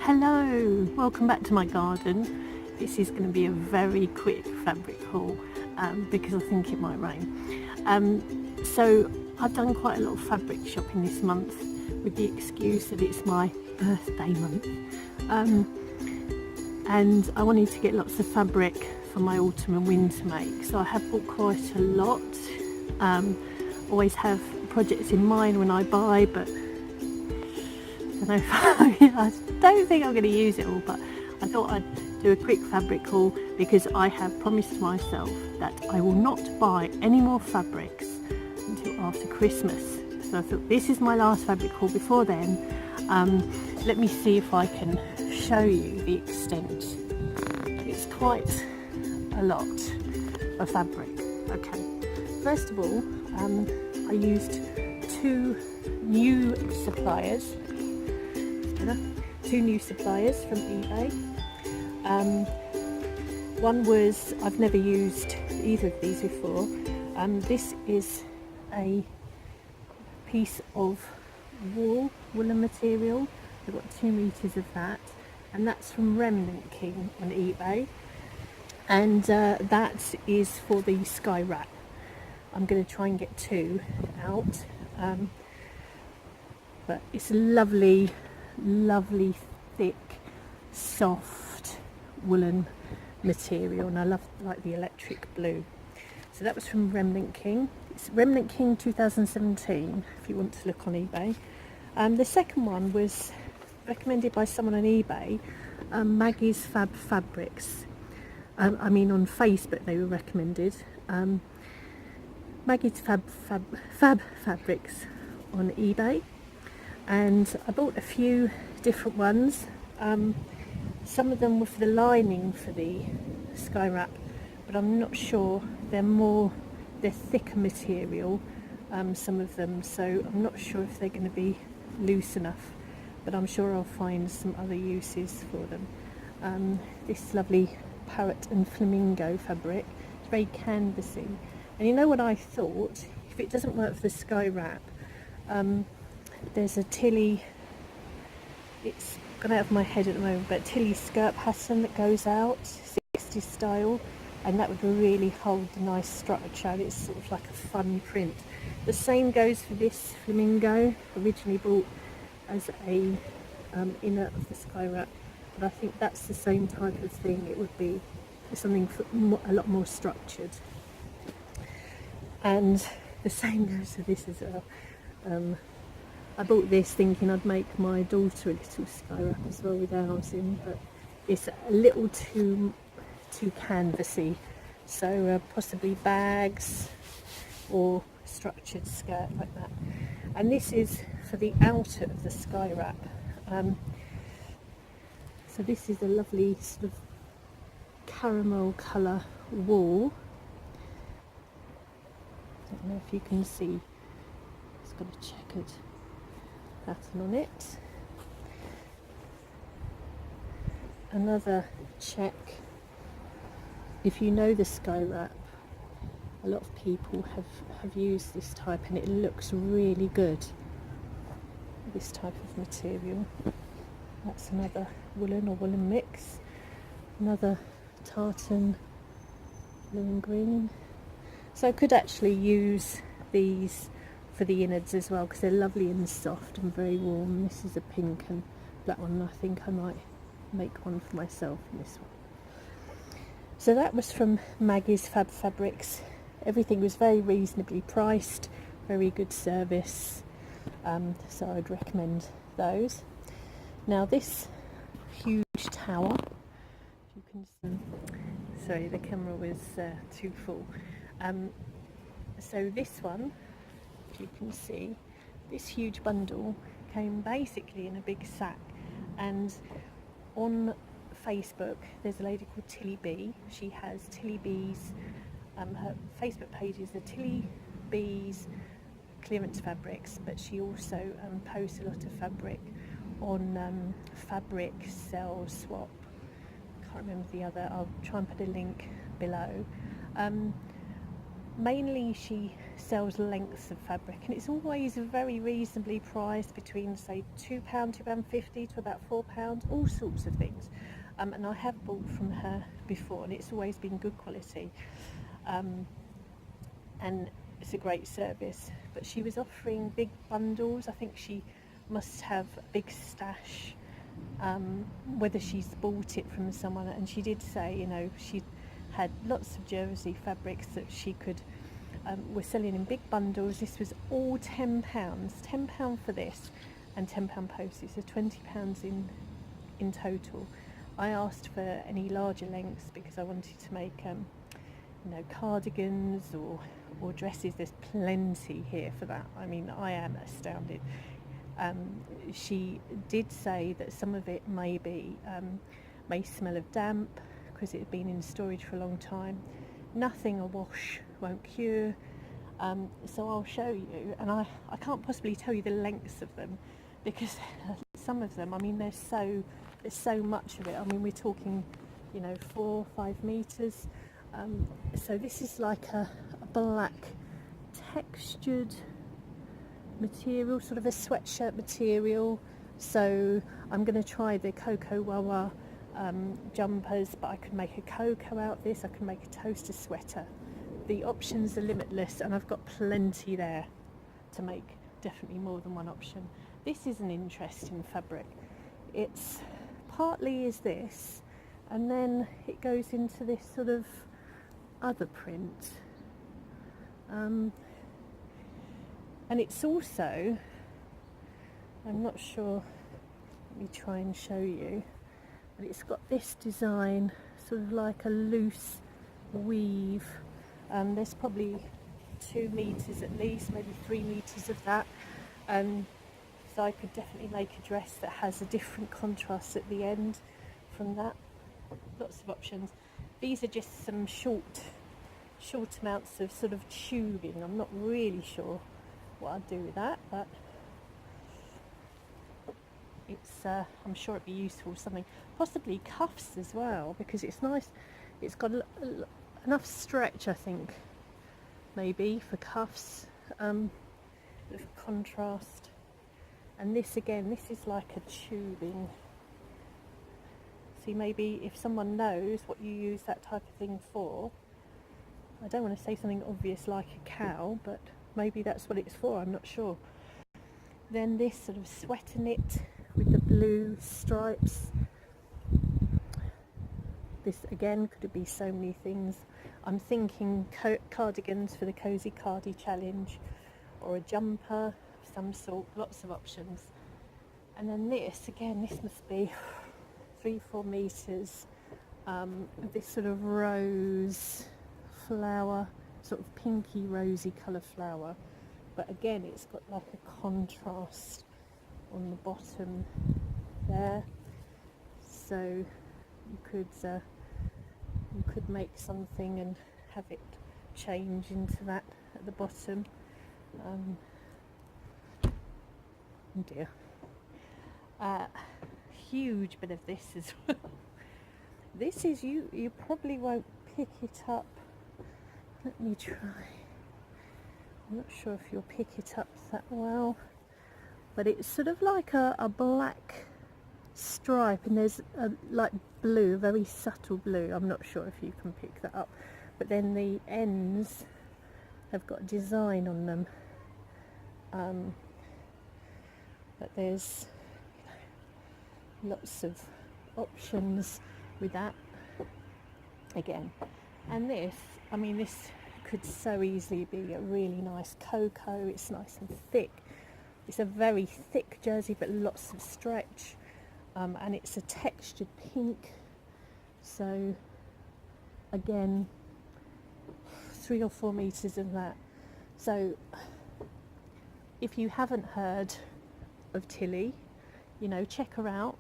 Hello, welcome back to my garden. This is going to be a very quick fabric haul because I think it might rain. So I've done quite a lot of fabric shopping this month with the excuse that it's my birthday month, and I wanted to get lots of fabric for my autumn and winter make, so I have bought quite a lot. Always have projects in mind when I buy, but I don't think I'm going to use it all, but I thought I'd do a quick fabric haul because I have promised myself that I will not buy any more fabrics until after Christmas. So I thought this is my last fabric haul before then. Let me see if I can show you the extent. It's quite a lot of fabric. Okay, first of all, I used two new suppliers from eBay. One was, I've never used either of these before. This is a piece of woolen material. I've got 2 meters of that, and that's from Remnant King on eBay, and that is for the sky wrap. I'm going to try and get 2 out, but it's a lovely thick soft woolen material, and I love like the electric blue. So that was from Remnant King. It's Remnant King 2017 if you want to look on eBay. The second one was recommended by someone on eBay, Maggie's Fab Fabrics. On Facebook they were recommended. Maggie's Fab Fabrics on eBay, and I bought a few different ones. Some of them were for the lining for the sky wrap, but I'm not sure. They're thicker material, some of them, so I'm not sure if they're going to be loose enough, but I'm sure I'll find some other uses for them. This lovely parrot and flamingo fabric, it's very canvassy, and you know what I thought, if it doesn't work for the sky wrap, there's a Tilly, it's gone out of my head at the moment, but Tilly skirt pattern that goes out 60s style, and that would really hold a nice structure, and it's sort of like a fun print. The same goes for this flamingo, originally bought as a inner of the sky wrap, but I think that's the same type of thing. It would be something a lot more structured, and the same goes for this as well. I bought this thinking I'd make my daughter a little sky wrap as well with ours in, but it's a little too canvassy, so possibly bags or structured skirt like that. And this is for the outer of the sky wrap. So this is a lovely sort of caramel colour wool. I don't know if you can see, it's got a checkered pattern on it. Another check. If you know the sky wrap, a lot of people have used this type, and it looks really good, this type of material. That's another woolen or woolen mix. Another tartan blue and green. So I could actually use these for the innards as well, because they're lovely and soft and very warm. This is a pink and black one. I think I might make one for myself in this one. So that was from Maggie's Fab Fabrics. Everything was very reasonably priced, very good service, so I'd recommend those. Now this huge tower, if you can see, sorry the camera was too full. So this one, if you can see, this huge bundle came basically in a big sack, and on Facebook there's a lady called Tilly B. She has Tilly B's, her Facebook page is the Tilly B's clearance fabrics, but she also posts a lot of fabric on Fabric Sell Swap. Can't remember the other, I'll try and put a link below. Mainly she sells lengths of fabric, and it's always very reasonably priced, between say £2, £2.50 to about £4, all sorts of things. And I have bought from her before, and it's always been good quality, and it's a great service. But she was offering big bundles. I think she must have a big stash, whether she's bought it from someone. And she did say, you know, she had lots of jersey fabrics that she could, were selling in big bundles. This was all £10 for this, and £10 postage, so £20 in total. I asked for any larger lengths because I wanted to make you know, cardigans or dresses. There's plenty here for that. I mean, I am astounded. She did say that some of it may smell of damp because it had been in storage for a long time. Nothing a wash won't cure. So I'll show you, and I can't possibly tell you the lengths of them because some of them, I mean, there's so much of it. I mean, we're talking, you know, 4 or 5 meters. So this is like a black textured material, sort of a sweatshirt material. So I'm going to try the Coco Wawa jumpers, but I could make a cocoa out of this. I can make a toaster sweater. The options are limitless, and I've got plenty there to make definitely more than one option. This is an interesting fabric. It's partly is this, and then it goes into this sort of other print, and it's also, I'm not sure, let me try and show you, but it's got this design, sort of like a loose weave. There's probably 2 meters at least, maybe 3 meters of that. So I could definitely make a dress that has a different contrast at the end from that. Lots of options. These are just some short amounts of sort of tubing. I'm not really sure what I'd do with that, but it's I'm sure it'd be useful. Something, possibly cuffs as well, because it's nice. It's got enough stretch, I think, maybe for cuffs, of contrast. And this again, this is like a tubing. See, maybe if someone knows what you use that type of thing for, I don't want to say something obvious like a cow, but maybe that's what it's for, I'm not sure. Then this sort of sweater knit with the blue stripes. This again, could it be so many things? I'm thinking cardigans for the Cozy Cardi Challenge, or a jumper of some sort, lots of options. And then this, again, this must be 3-4 meters, this sort of rose flower, sort of pinky rosy colour flower, but again it's got like a contrast on the bottom there, so you could make something and have it change into that at the bottom. Oh dear. Huge bit of this as well. This is, you probably won't pick it up. Let me try. I'm not sure if you'll pick it up that well, but it's sort of like a black stripe, and there's a like blue, very subtle blue. I'm not sure if you can pick that up, but then the ends have got a design on them, but there's lots of options with that again. And this, I mean, this could so easily be a really nice cocoa. It's nice and thick. It's a very thick jersey, but lots of stretch, and it's a textured pink. So again, 3 or 4 meters of that. So if you haven't heard of Tilly, you know, check her out.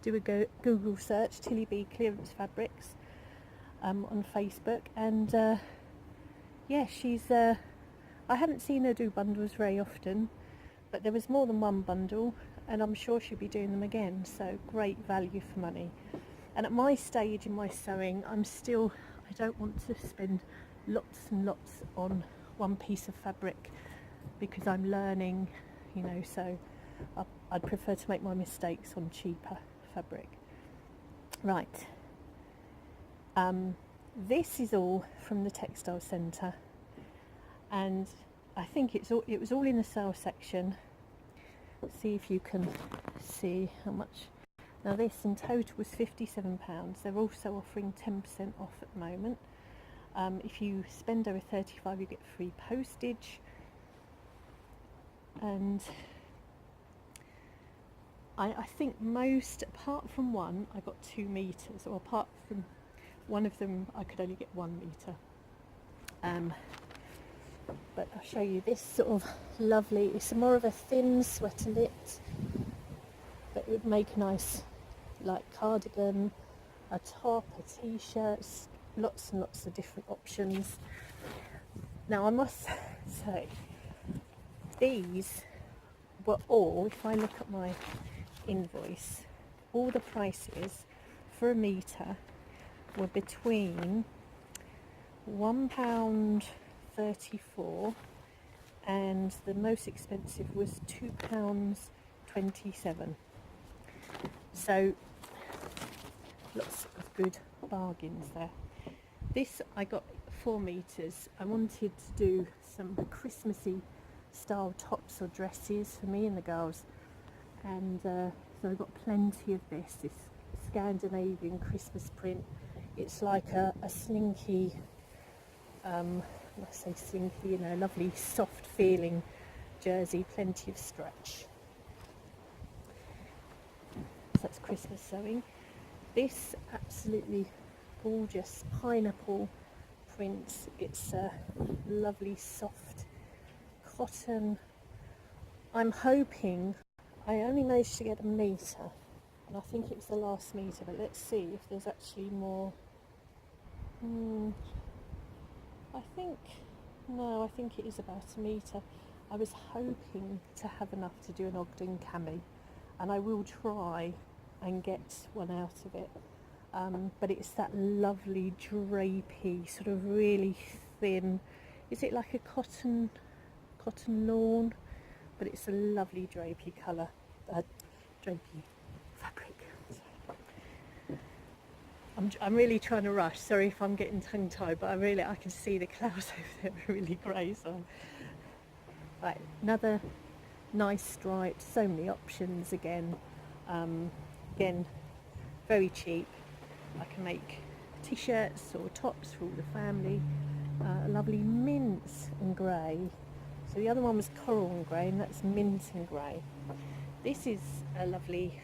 Do a Google search, Tilly B Clearance Fabrics, on Facebook, and yeah, she's I haven't seen her do bundles very often, but there was more than one bundle, and I'm sure she'll be doing them again. So great value for money. And at my stage in my sewing, I don't want to spend lots and lots on one piece of fabric because I'm learning, you know, so I'd prefer to make my mistakes on cheaper fabric. Right, this is all from the textile centre, and I think it was all in the sale section. See if you can see how much. Now this in total was £57. They're also offering 10% off at the moment. If you spend over 35, you get free postage. And I think most, apart from one, I got 2 meters, or apart from one of them, I could only get 1 meter. But I'll show you this sort of lovely, it's more of a thin sweater knit, but it would make a nice like cardigan, a top, a t-shirt, lots and lots of different options. Now I must say, these were all, if I look at my invoice, all the prices for a metre were between £1.34 and the most expensive was £2.27. So lots of good bargains there. This I got 4 meters. I wanted to do some Christmassy style tops or dresses for me and the girls, and so I got plenty of this Scandinavian Christmas print. It's like a slinky, I say slinky, you know, lovely soft feeling jersey, plenty of stretch. So that's Christmas sewing. This absolutely gorgeous pineapple print. It's a lovely soft cotton. I'm hoping, I only managed to get a metre, and I think it was the last metre, but let's see if there's actually more. I think it is about a metre. I was hoping to have enough to do an Ogden cami, and I will try and get one out of it. But it's that lovely drapey, sort of really thin, is it like a cotton lawn? But it's a lovely drapey colour, drapey fabric. I'm really trying to rush, sorry if I'm getting tongue tied, but I can see the clouds over there are really grey. So right, another nice stripe, so many options again. Again, very cheap. I can make t-shirts or tops for all the family. A lovely mint and grey. So the other one was coral and grey, and that's mint and grey. This is a lovely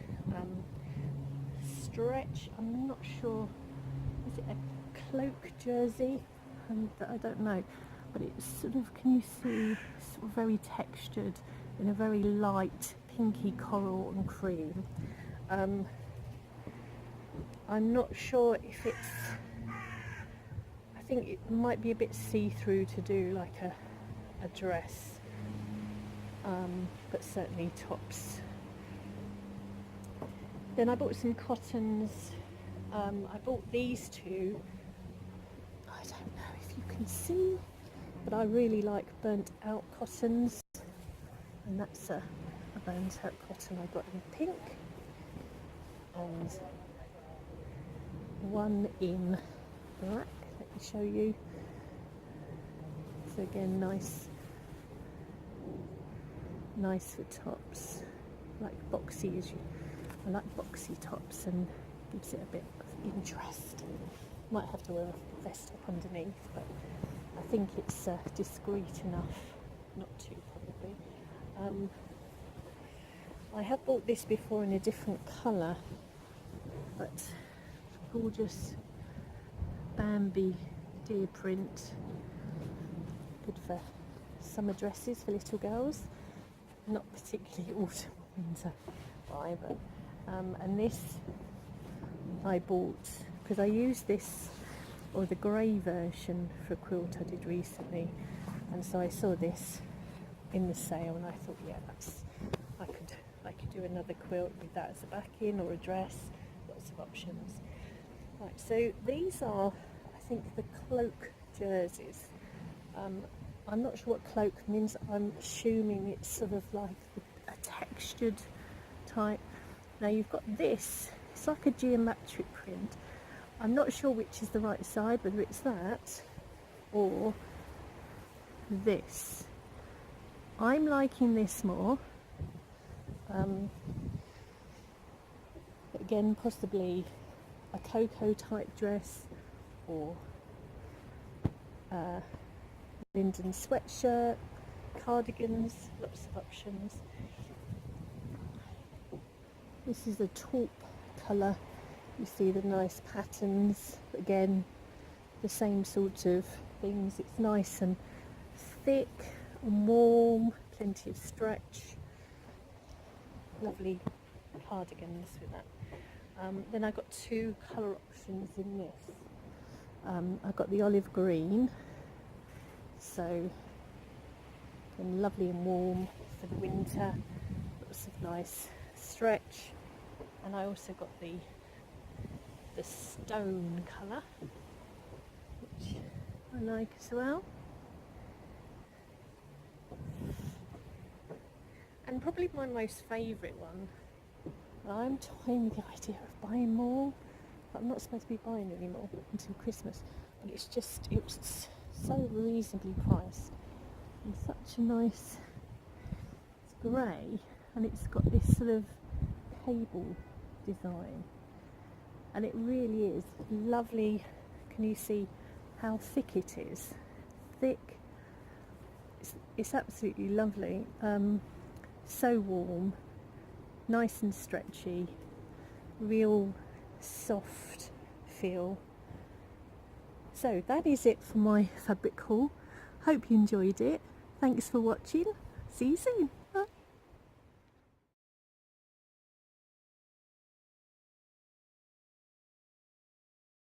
stretch. I'm not sure, is it a cloak jersey? I don't know, but it's sort of, can you see, sort of very textured in a very light pinky coral and cream. I'm not sure if it's, I think it might be a bit see-through to do like a dress, but certainly tops. Then I bought some cottons. I bought these two. I don't know if you can see, but I really like burnt out cottons, and that's a burnt out cotton I got in pink, and one in black. Let me show you. So again, nice for tops, like boxy I like boxy tops, and gives it a bit of interest. Might have to wear a vest up underneath, but I think it's discreet enough, not too probably. I have bought this before in a different colour, but gorgeous Bambi deer print, good for summer dresses for little girls, not particularly autumn or winter either. And this I bought because I used this, or the grey version, for a quilt I did recently, and so I saw this in the sale and I thought, yeah, I could do another quilt with that as a backing or a dress. Lots of options. Right, so these are, I think, the cloak jerseys. I'm not sure what cloak means. I'm assuming it's sort of like a textured type. Now you've got this, it's like a geometric print. I'm not sure which is the right side, whether it's that or this. I'm liking this more. Again, possibly a cocoa type dress or linden sweatshirt, cardigans, lots of options. This is a taupe colour. You see the nice patterns. Again, the same sort of things. It's nice and thick and warm, plenty of stretch. Lovely cardigans with that. Then I got two colour options in this. I've got the olive green, so and lovely and warm for the winter. Lots of nice stretch, and I also got the stone colour, which I like as well. And probably my most favourite one. I'm toying with the idea of buying more, but I'm not supposed to be buying anymore until Christmas. But it was so reasonably priced and such a nice, it's grey and it's got this sort of cable design, and it really is lovely. Can you see how thick it is? Thick. It's absolutely lovely. So warm, nice and stretchy, real soft feel. So that is it for my fabric haul. Hope you enjoyed it. Thanks for watching. See you soon.